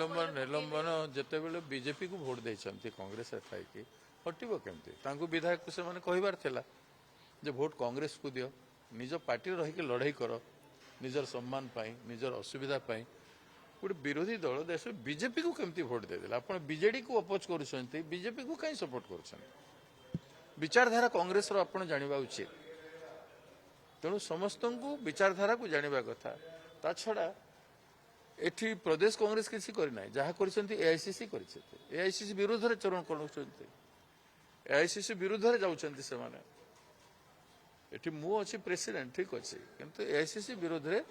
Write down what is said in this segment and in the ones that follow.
निलंबन जितेबले बीजेपी को भोट देते कांग्रेस थाई हटब केमती विधायक से कहबार थिला जे भोट कांग्रेस को दियो निज पार्टी रही लड़ाई कर निजर सम्मान पाई निजर असुविधा पाई गोटे विरोधी दल देश बीजेपी को केमती भोट देदेला आप बीजेडी को अपोज कर बीजेपी को कहीं सपोर्ट कर विचारधारा कांग्रेस आप जानवा उचित तेणु समस्त को विचारधारा को जानवा कथा ता छड़ा एठी प्रदेश कांग्रेस किसी करना जहाँ कर एआईसीसी एआईसीसी विरोध में चरण कर एआईसीसी विरोध में जाऊँच से माने एठी मु अच्छी प्रेसिडेंट ठीक अच्छे किंतु एआईसीसी विरोध में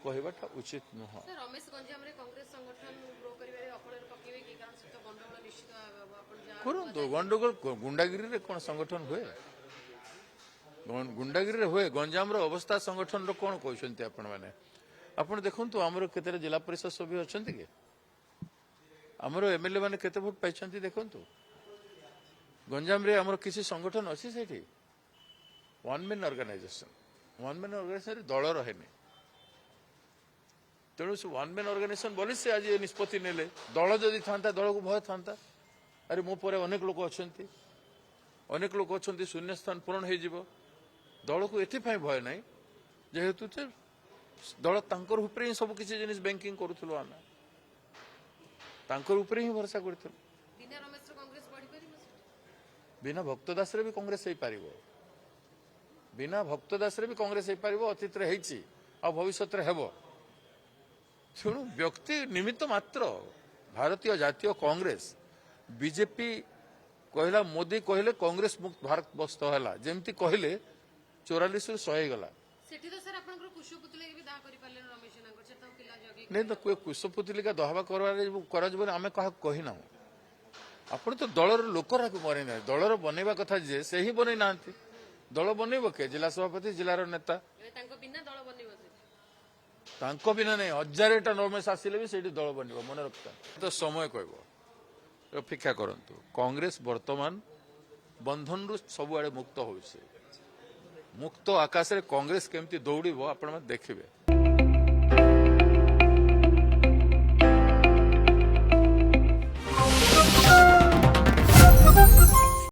कहवाटा उचित नुह रमेश गंजाम रे कांग्रेस संगठन ग्रो करिवारे अपने पकेबे की कारण से गंडगोल निश्चित आपण करंतु गंडगोल गुंडागिरी रे कोन संगठन हुए गुंडागिरी रे हुए गंजाम रो अवस्था संगठन रो कोन कहउछन्ती आपण माने आपण देखंतु हमरो केते जिला परिषद सभ्य अछन्ती के हमरो एमएलए माने केते वोट पाइछन्ती देखंतु गंजाम रे हमरो किसी संगठन अछि सेठी वन मैन ऑर्गेनाइजेशन दल रहेनी तेणु से वन मैन ऑर्गेनाइजेशन बोली से आज निष्पत्ति नेले दल जदि था दल को भय था अरे मो पर अनेक लोक अच्छा शून्य स्थान पूरण हो दल को एपाई भय ना जेहेतु दल तांकर ऊपर ही सब किसी जिनिस बैंकिंग करूथलो आमे तांकर ऊपर ही भरोसा करथलो बिना भक्तदास रे भी कांग्रेस हो पारिबो बिना भक्तदास रे भी कांग्रेस हो पारिबो अतीत रे हेछि आ भविष्यत रे हेबो तेणु व्यक्ति निमित्त मात्र भारतीय जातीय कांग्रेस बीजेपी कहला मोदी कहले कांग्रेस मुक्त भारत बस्त है जमती कहले 44 100 गला नहीं तो कुशपुतलिका दहवा कर आम क्या कहना आपण तो दलर लोक मरे ना दलर बनवा कथा जे से ही बनई ना दल बनइब के जिला सभापति जिलार नेता तांको बिना नहीं 1000टा रमेश आसिले भी से दल बन मन रखता तो समय कह अपेक्षा करंतु कांग्रेस वर्तमान बंधन रु सबुआड़े मुक्त हो मुक्त आकाश रे कांग्रेस केमती दौड़ आपण देखिए।